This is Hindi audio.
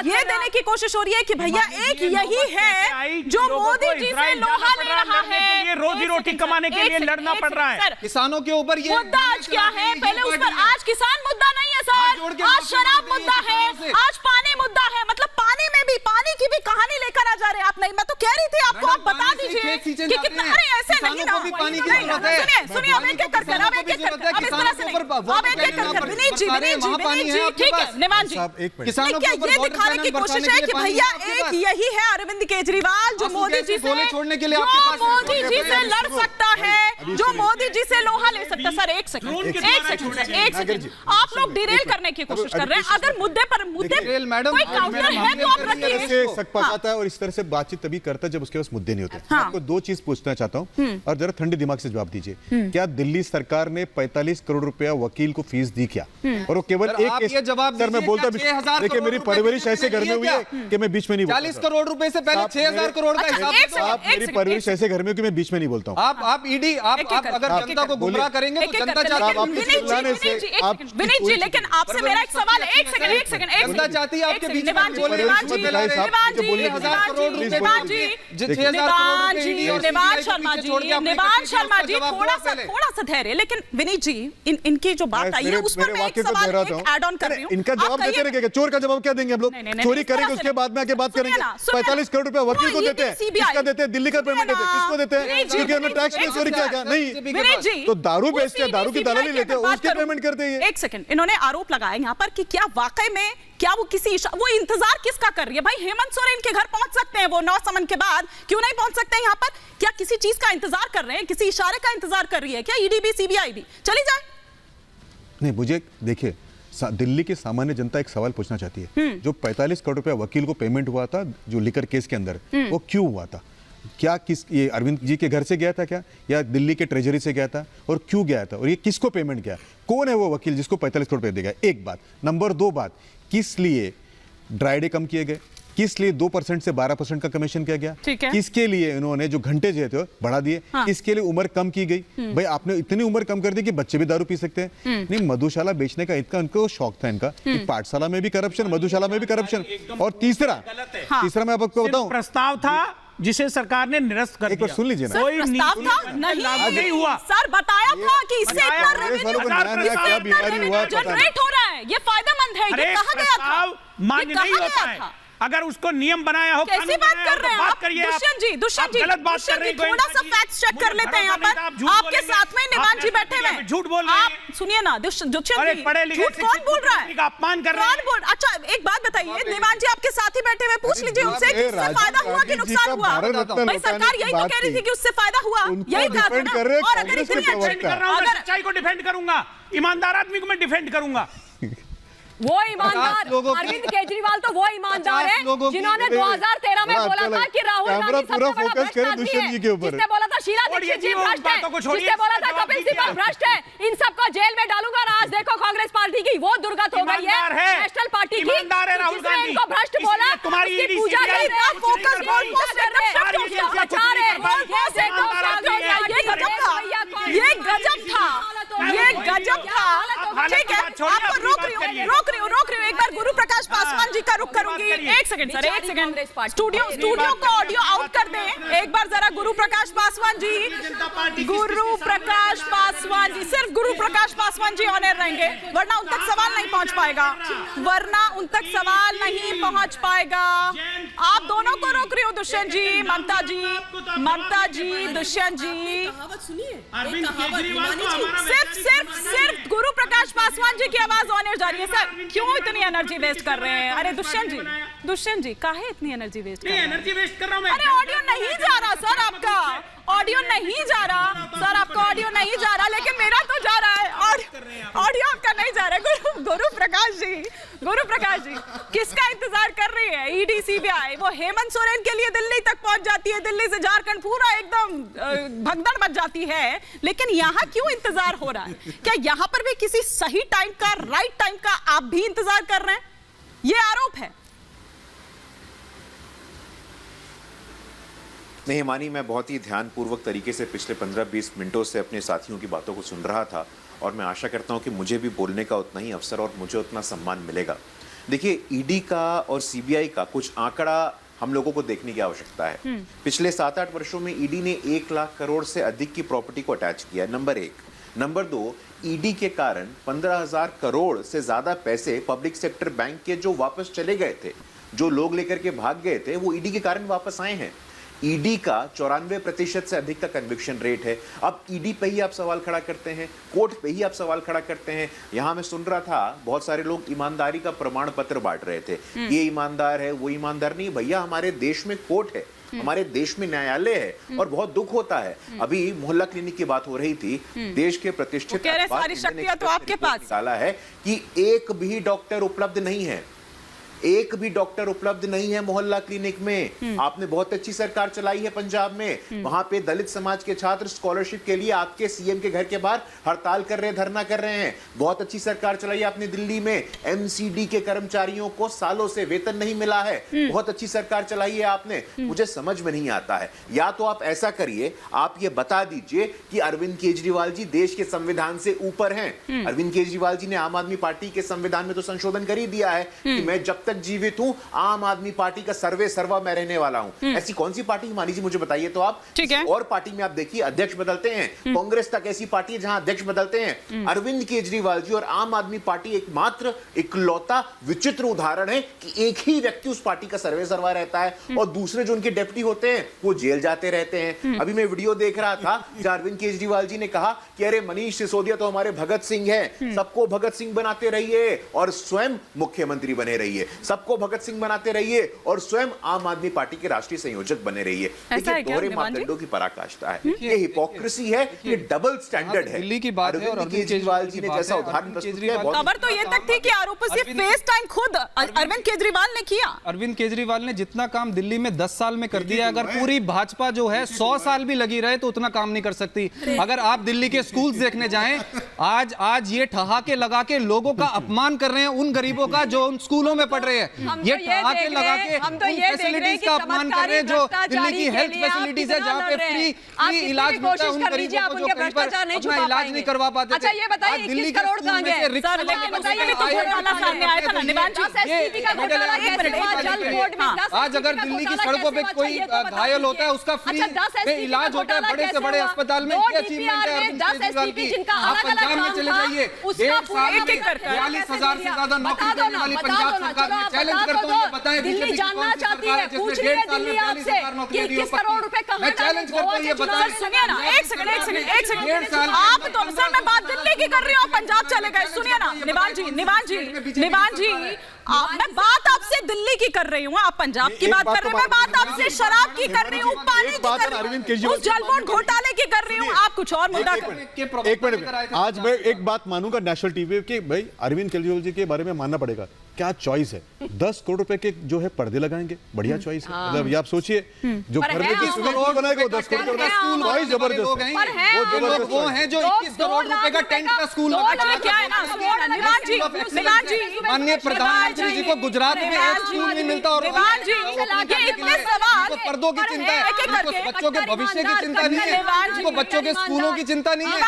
ये देने की कोशिश हो रही है कि भैया एक यही है जो मोदी जी से लोहा ले रहा है, रोजी रोटी कमाने के लिए लड़ना पड़ रहा है। किसानों के ऊपर ये मुद्दा आज क्या है, पहले उस पर, आज किसान मुद्दा नहीं है सर, आज शराब मुद्दा है, आज पानी मुद्दा है। मतलब पानी में भी, पानी की भी कहानी लेकर आ जा रहे हैं आप। नहीं, मैं तो कह रही थी आपको, आप बता दीजिए कि कितना, अरे ऐसे नहीं ना, सुनिए अब एक एक करके, अब एक एक करके, अब इस तरह से नहीं, अब एक एक करके। विनीत जी, ठीक है, निमान जी, क्या ये दिखाने की कोशिश है कि भैया एक यही है अरविंद केजरीवाल जो मोदी जी से, मोदी जी से लड़ सकता है, जो मोदी जी से लोहा ले सकता है। सर एक सेकंड, आप लोग डिरेल करने की कोशिश कर रहे हैं। अगर मुद्दे पर कोई काउंटर है तो आप रखिए। सकता है और इस तरह से बातचीत तभी करता है जब उसके पास मुद्दे नहीं होते। आपको दो चीज पूछना चाहता हूं और जरा ठंडे दिमाग से जवाब दीजिए। क्या दिल्ली सरकार ने 45 करोड़ रुपया वकील को फीस दी क्या? और वो केवल एक जवाब, सर मैं बोलता, देखिए मेरी परवरिश ऐसे घर में हुई है कि मैं बीच में नहीं बोलता। 40 करोड़ रुपए से पहले 6000 करोड़ का हिसाब। आप मेरी परवरिश ऐसे घर में कि मैं बीच में नहीं बोलता हूं। आप ईडी, आप अगर जनता को गुमराह करेंगे तो जनता चाहती है। विनीत जी, लेकिन आपसे मेरा एक सवाल है, एक सेकंड, जनता चाहती है आपके बीच में बोलने। निवान शर्मा जी, थोड़ा सा धैर्य। लेकिन विनीत जी, इनकी जो बात आई है उस पर मैं एक सवाल ऐड ऑन कर रही हूं। इनका जवाब देते रहेंगे, चोर का जवाब क्या देंगे हम लोग? चोरी करेंगे उसके बाद में आके बात करेंगे। 45 करोड़ रुपया वकील को देते हैं, किसका देते हैं? दिल्ली का पेमेंट देते हैं, किसको देते हैं? क्योंकि हमने टैक्स में चोरी किया क्या? नहीं, तो दारू बेचते हैं, दारू की दलाली लेते हैं, उसके पेमेंट करते हैं। एक सेकंड, इन्होंने आरोप लगाया यहाँ पर कि क्या वाकई में, क्या वो किसी वो इंतजार किसका कर रही है? भाई हेमंत सोरेन के घर पहुंच सकते हैं वो 9 समन के बाद, क्यों नहीं पहुंच सकते यहाँ पर? क्या किसी चीज का इंतजार कर रहे हैं? किसी इशारे का इंतजार कर रही है क्या? ईडी भी, सीबीआई भी चली जाए? नहीं, मुझे देखिए, दिल्ली की सामान्य जनता एक सवाल पूछना चाहती है। जो 45 करोड़ रुपया वकील को पेमेंट हुआ था जो लिकर केस के अंदर, वो क्यों हुआ था? क्या ये अरविंद जी के घर से गया था क्या, या दिल्ली के ट्रेजरी से गया था? और क्यों गया था? और ये किसको पेमेंट किया? कौन है वो वकील जिसको 45 करोड़ रुपए देगा? एक बात। नंबर 2 बात, किस लिए ड्राई डे कम किए गए? किस लिए 2% से 12% का कमीशन किया गया? किसके लिए इन्होंने जो घंटे जो थे बढ़ा दिए? किसके लिए उम्र कम की गई? भाई आपने इतनी उम्र कम कर दी कि बच्चे भी दारू पी सकते हैं। नहीं, मधुशाला बेचने का इतना उनको शौक था इनका कि पाठशाला में भी करप्शन, मधुशाला में भी करप्शन। और तीसरा मैं आपको बताऊं, प्रस्ताव था जिसे सरकार ने निरस्त कर दिया। एक बार सुन लीजिए ना, कोई प्रस्ताव था नहीं हुआ। सर बताया था कि इससे इतना रेवेन्यू जनरेट हो रहा है, ये फायदेमंद है, ये कहा गया था, मान्य नहीं होता है। अगर उसको नियम बनाया हो, कैसी बात कर रहे हैं आप? दुष्यंत जी, गलत बात कर रहे हैं। थोड़ा सा फैक्ट चेक कर लेते हैं यहाँ पर। आपके साथ में निवान जी बैठे हुए हैं, झूठ बोल रहे हैं। आप सुनिए ना दुष्यंत जी, पढ़े लिखे झूठ कौन बोल रहा है? अपमान कर रहे हैं। अच्छा एक बात बताइए, निवान जी आपके साथ ही बैठे हुए, पूछ लीजिए उनसे कि उससे फायदा हुआ कि नुकसान हुआ? भाई सरकार यही तो कह रही थी कि उससे फायदा हुआ, यही कहा था ना। और अगर इतनी सच्चाई को डिफेंड करूंगा, ईमानदार आदमी को मैं डिफेंड करूंगा। वो ईमानदार अरविंद केजरीवाल तो वो ईमानदार है जिन्होंने 2013 में बोला था कि राहुल गांधी सबसे बड़ा भ्रष्ट आदमी है, जिसने बोला था शीला दीक्षित जी भ्रष्ट है, जिसने बोला था कपिल सिब्बल भ्रष्ट है, इन सबको जेल में डालूंगा। और आज देखो कांग्रेस पार्टी की वो दुर्गत हो गई है, नेशनल पार्टी की, जिसने इनको भ्रष्ट बोला, उसकी पूजा कर रहे हैं, फोकस बचा रहे हैं। ये गजब था। ठीक है, आपको रोक रही हूँ, एक बार गुरु प्रकाश पासवान जी का रुख करूंगी। एक सेकंड सर, एक सेकंड, स्टूडियो को ऑडियो आउट कर दें एक बार जरा। गुरु प्रकाश पासवान जी, सिर्फ गुरु प्रकाश पासवान जी ऑन एयर रहेंगे, वरना उन तक सवाल नहीं पहुंच पाएगा, आप दोनों को रोक रही हूँ। दुष्यंत जी, ममता जी, दुष्यंत जी, सिर्फ गुरु प्रकाश पासवान जी की आवाज ऑन एयर जा रही है। सर क्यों इतनी एनर्जी वेस्ट कर रहे हैं? अरे दुष्यंत जी काहे इतनी एनर्जी वेस्ट कर रहे हैं? एनर्जी वेस्ट कर रहा हूं मैं। अरे ऑडियो नहीं जा रहा सर, आपका ऑडियो नहीं जा रहा, लेकिन मेरा तो जा रहा है। ऑडियो आपका नहीं जा रहा है। गुरु प्रकाश जी किसका इंतजार कर रही है ईडी, सीबीआई? वो हेमंत सोरेन के लिए दिल्ली तक पहुंच जाती है, दिल्ली से झारखंड पूरा एकदम भगदड़ मच जाती है, लेकिन यहाँ क्यों इंतजार हो रहा है? क्या यहाँ पर भी किसी सही टाइम का, राइट टाइम का आप भी इंतजार कर रहे हैं? ये आरोप है। नहीं हिमानी, मैं बहुत ही ध्यानपूर्वक तरीके से पिछले 15-20 मिनटों से अपने साथियों की बातों को सुन रहा था और मैं आशा करता हूं कि मुझे भी बोलने का उतना ही अवसर और मुझे उतना सम्मान मिलेगा। देखिए, ईडी का और सीबीआई का कुछ आंकड़ा हम लोगों को देखने की आवश्यकता है। पिछले 7-8 वर्षों में ईडी ने 1 लाख करोड़ से अधिक की प्रॉपर्टी को अटैच किया है, नंबर 1। नंबर 2, ईडी के कारण 15,000 करोड़ से ज्यादा पैसे पब्लिक सेक्टर बैंक के जो वापस चले गए थे, जो लोग लेकर के भाग गए थे, वो ईडी के कारण वापस आए हैं। ईडी का 94% से अधिक का कन्विक्शन रेट है। अब ईडी पे ही आप सवाल खड़ा करते हैं, कोर्ट पे ही आप सवाल खड़ा करते हैं। यहां मैं सुन रहा था बहुत सारे लोग ईमानदारी का प्रमाण पत्र बांट रहे थे, ये ईमानदार है, वो ईमानदार नहीं। भैया, हमारे देश में कोर्ट है, हमारे देश में न्यायालय है, और बहुत दुख होता है। अभी मोहल्ला क्लिनिक की बात हो रही थी, देश के प्रतिष्ठित सारी शक्तियां तो आपके पास निकाला है कि एक भी डॉक्टर उपलब्ध नहीं है, एक भी डॉक्टर उपलब्ध नहीं है मोहल्ला क्लिनिक में। आपने बहुत अच्छी सरकार चलाई है पंजाब में, वहां पे दलित समाज के छात्र स्कॉलरशिप के लिए आपके सीएम के घर के बाहर हड़ताल कर रहे हैं, धरना कर रहे हैं। बहुत अच्छी सरकार चलाई है आपने दिल्ली में, एमसीडी के कर्मचारियों को सालों से वेतन नहीं मिला है, बहुत अच्छी सरकार चलाई है आपने। मुझे समझ में नहीं आता है, या तो आप ऐसा करिए, आप ये बता दीजिए कि अरविंद केजरीवाल जी देश के संविधान से ऊपर हैं। अरविंद केजरीवाल जी ने आम आदमी पार्टी के संविधान में तो संशोधन कर ही दिया है कि मैं जब जीवित हूं, आम आदमी पार्टी का सर्वे सर्वा मैं रहने वाला हूं। ऐसी कौन सी पार्टी मानी जी, मुझे बताइए तो आप। और पार्टी में आप देखिए अध्यक्ष बदलते हैं, कांग्रेस तक ऐसी पार्टी है जहां अध्यक्ष बदलते हैं। अरविंद केजरीवाल जी और आम आदमी पार्टी एकमात्र इकलौता विचित्र उदाहरण है कि एक ही व्यक्ति उस पार्टी का सर्वे सर्वा रहता है और दूसरे जो उनके डेप्यूटी होते हैं वो जेल जाते रहते हैं। अभी मैं वीडियो देख रहा था जहां अरविंद केजरीवाल जी ने कहा कि अरे मनीष सिसोदिया तो हमारे भगत सिंह है, सबको भगत सिंह बनाते रहिए और स्वयं मुख्यमंत्री बने रहिए, सबको भगत सिंह बनाते रहिए और स्वयं आम आदमी पार्टी के राष्ट्रीय संयोजक बने रहिए। देखिए, दोहरे मापदंडों की पराकाष्ठा है, ये हिपोक्रेसी है, ये डबल स्टैंडर्ड है। दिल्ली की बात है और अरविंद केजरीवाल जी ने जैसा उदाहरण प्रस्तुत किया, खबर तो ये तक थी कि आरोपों से फेस टाइम खुद अरविंद केजरीवाल ने किया। अरविंद केजरीवाल ने जितना काम दिल्ली में 10 साल में कर दिया, अगर पूरी भाजपा जो है 100 साल भी लगी रहे तो उतना काम नहीं कर सकती। अगर आप दिल्ली के स्कूल्स देखने जाएं, आज ये ठहाके लगा के लोगों का अपमान कर रहे हैं उन गरीबों का जो उन स्कूलों में पढ़ रहे हैं। ये ठहाके लगा के हम तो ये देख रहे हैं कि का अपमान कर रहे हैं जो दिल्ली की हेल्थ फैसिलिटीज है, जहां पे फ्री इलाज मिलता है उन गरीबों को जो कहीं पर अपना इलाज नहीं करवा पाते थे। अच्छा, ये बताइए 21 करोड़ कहां गए? सर, लेकिन बताइए भी तो घोटाला सामने आया था ना निवान जी, एसएसपी का घोटाला, जल बोर्ड में आज अगर दिल्ली की सड़कों पे कोई घायल होता है उसका फ्री इलाज होता है बड़े से बड़े अस्पताल में। क्या अचीवमेंट है अरविंद केजरीवाल की? आप पंजाब में चले जाइए, 1 साल में 42,000 से ज्यादा नौकरी देने वाली पंजाब सरकार ने चैलेंज करता हूं, बताएं दिल्ली जानना चाहती है, पूछ रही है दिल्ली आपसे कि 21 करोड़ रुपए कहां मैं चैलेंज करता हूं, ये बताएं। सुनिए ना, एक सेकंड आप तो सर मैं बात दिल्ली की कर रही हूँ, पंजाब चले गए। सुनिए ना निवान जी, मैं बात आपसे दिल्ली की कर रही हूँ, आप पंजाब की बात कर रहे हैं, मैं बात आपसे शराब की कर रही हूँ, पानी की कर रही हूँ, उस जल बोर्ड घोटाले की कर रही हूँ, आप कुछ और मुद्दा कर। एक मिनट, आज मैं एक बात मानूंगा नेशनल टीवी के, भाई अरविंद केजरीवाल जी के बारे में मानना पड़ेगा, क्या चॉइस है। 10 करोड़ रुपए के जो है पर्दे लगाएंगे, बढ़िया चॉइस है। मतलब ये आप सोचिए, जो पर्दे की स्कूल बनाएगा 10 करोड़ का स्कूल, भाई जबरदस्त वो है जो 21 करोड़ रुपए का टेंट का स्कूल क्या है ना निवान जी, माननीय प्रधानमंत्री जी को गुजरात में एक स्कूल नहीं मिलता और पर्दों की चिंता है, बच्चों के भविष्य की चिंता नहीं है, बच्चों के स्कूलों की चिंता नहीं है।